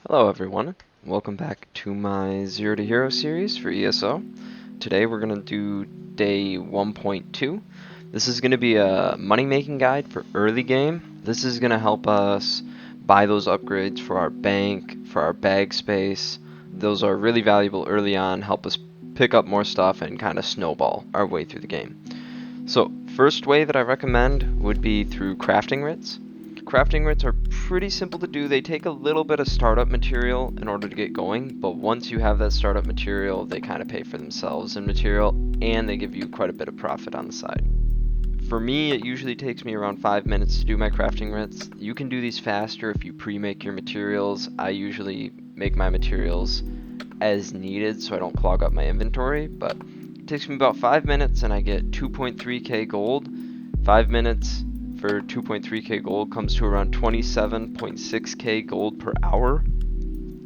Hello everyone, welcome back to my Zero to Hero series for ESO. Today we're going to do day 1.2. This is going to be a money making guide for early game. This is going to help us buy those upgrades for our bank, for our bag space. Those are really valuable early on, help us pick up more stuff and kind of snowball our way through the game. So first way that I recommend would be through crafting writs. Crafting writs are pretty simple to do. They take a little bit of startup material in order to get going, but once you have that startup material, they kind of pay for themselves in material, and they give you quite a bit of profit on the side. For me, it usually takes me around 5 minutes to do my crafting writs. You can do these faster if you pre-make your materials. I usually make my materials as needed so I don't clog up my inventory, but it takes me about 5 minutes and I get 2.3k gold. 5 minutes for 2.3k gold comes to around 27.6k gold per hour.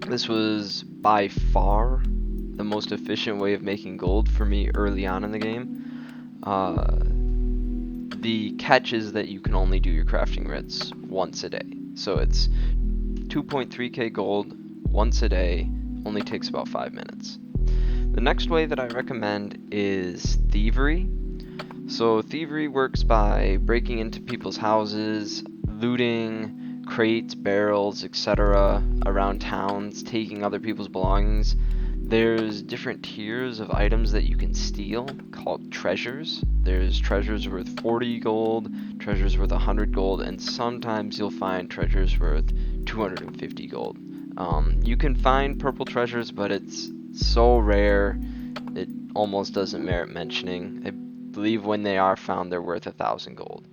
This was by far the most efficient way of making gold for me early on in the game. The catch is that you can only do your crafting writs once a day. So it's 2.3k gold once a day, only takes about 5 minutes. The next way that I recommend is Thievery. So Thievery works by breaking into people's houses, looting crates, barrels, etc. around towns, taking other people's belongings. There's different tiers of items that you can steal called treasures. There's treasures worth 40 gold, treasures worth 100 gold, and sometimes you'll find treasures worth 250 gold. You can find purple treasures, but it's so rare it almost doesn't merit mentioning. I believe when they are found, they're worth 1,000 gold.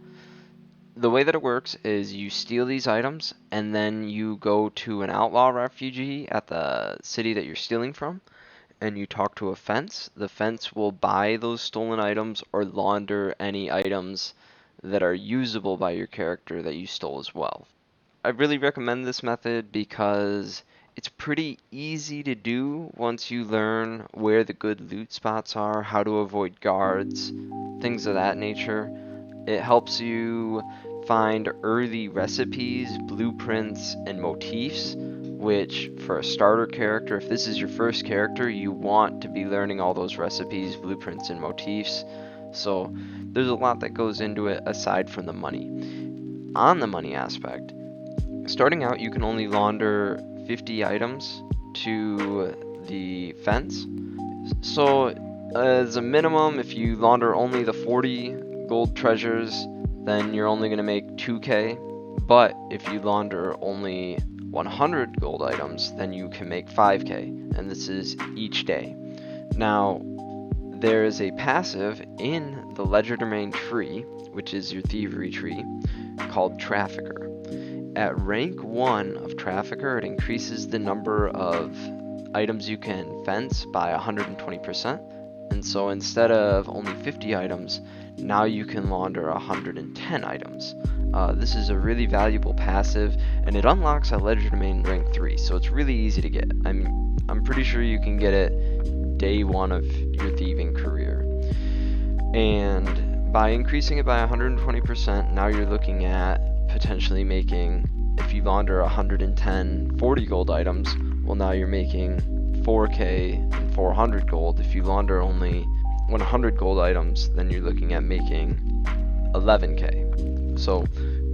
The way that it works is you steal these items, and then you go to an outlaw refugee at the city that you're stealing from, and you talk to a fence. The fence will buy those stolen items or launder any items that are usable by your character that you stole as well. I really recommend this method because it's pretty easy to do once you learn where the good loot spots are, how to avoid guards, things of that nature. It helps you find early recipes, blueprints, and motifs, which for a starter character, if this is your first character, you want to be learning all those recipes, blueprints, and motifs. So there's a lot that goes into it aside from the money. On the money aspect, starting out, you can only launder 50 items to the fence. So, as a minimum, if you launder only the 40 gold treasures, then you're only going to make 2k. But if you launder only 100 gold items, then you can make 5k. And this is each day. Now, there is a passive in the Legerdemain tree, which is your thievery tree, called Trafficker. At rank 1 of Trafficker, it increases the number of items you can fence by 120%. And so instead of only 50 items, now you can launder 110 items. This is a really valuable passive, and it unlocks at Legerdemain rank 3, so it's really easy to get. I'm pretty sure you can get it day 1 of your thieving career. And by increasing it by 120%, now you're looking at potentially making, if you launder 110 40 gold items, well, now you're making 4k and 400 gold. If you launder only 100 gold items, then you're looking at making 11k. So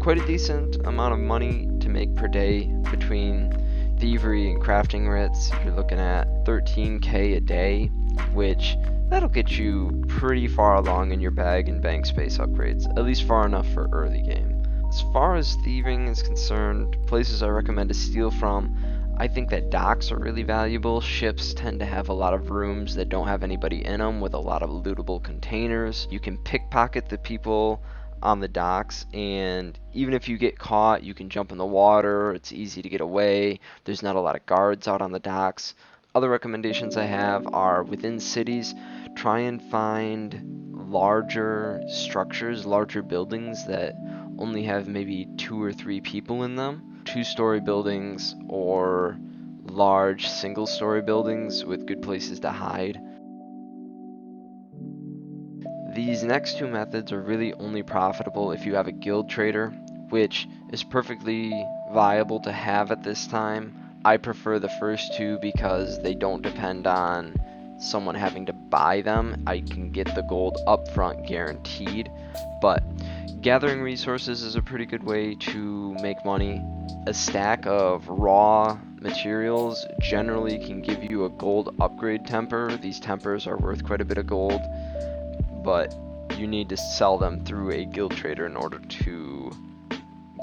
quite a decent amount of money to make per day between thievery and crafting writs. You're looking at 13k a day, which that'll get you pretty far along in your bag and bank space upgrades, at least far enough for early game. As far as thieving is concerned, places I recommend to steal from, I think that docks are really valuable. Ships tend to have a lot of rooms that don't have anybody in them with a lot of lootable containers. You can pickpocket the people on the docks, and even if you get caught, you can jump in the water. It's easy to get away. There's not a lot of guards out on the docks. Other recommendations I have are within cities, try and find larger structures, larger buildings that only have maybe 2 or 3 people in them. 2-story buildings or large single-story buildings with good places to hide. These next 2 methods are really only profitable if you have a guild trader, which is perfectly viable to have at this time, I prefer the first two because they don't depend on someone having to buy them. I can get the gold upfront guaranteed, but gathering resources is a pretty good way to make money. A stack of raw materials generally can give you a gold upgrade temper. These tempers are worth quite a bit of gold, but you need to sell them through a guild trader in order to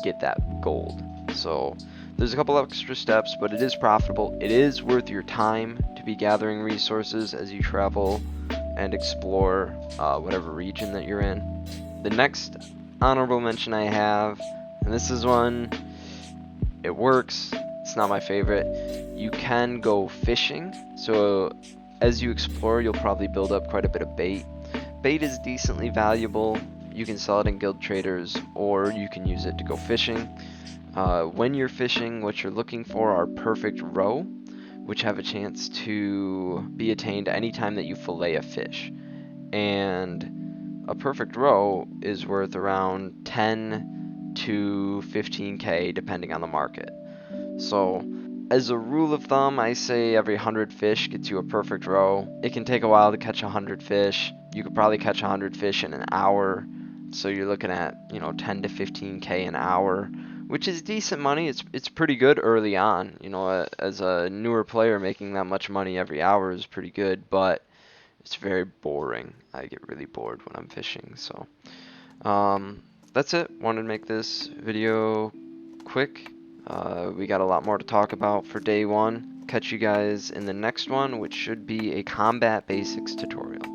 get that gold. So there's a couple extra steps, but it is profitable. It is worth your time to be gathering resources as you travel and explore whatever region that you're in. The next honorable mention I have, and this is one, it works, it's not my favorite. You can go fishing. So as you explore, you'll probably build up quite a bit of bait. Bait is decently valuable. You can sell it in guild traders, or you can use it to go fishing. When you're fishing, what you're looking for are perfect roe, which have a chance to be attained anytime that you fillet a fish. And a perfect roe is worth around 10 to 15k depending on the market. So as a rule of thumb, I say every 100 fish gets you a perfect roe. It can take a while to catch 100 fish. You could probably catch 100 fish in an hour. So you're looking at, 10 to 15k an hour, which is decent money. It's pretty good early on. As a newer player, making that much money every hour is pretty good, but it's very boring. I get really bored when I'm fishing. So that's it. Wanted to make this video quick. We got a lot more to talk about for day one. Catch you guys in the next one, which should be a combat basics tutorial.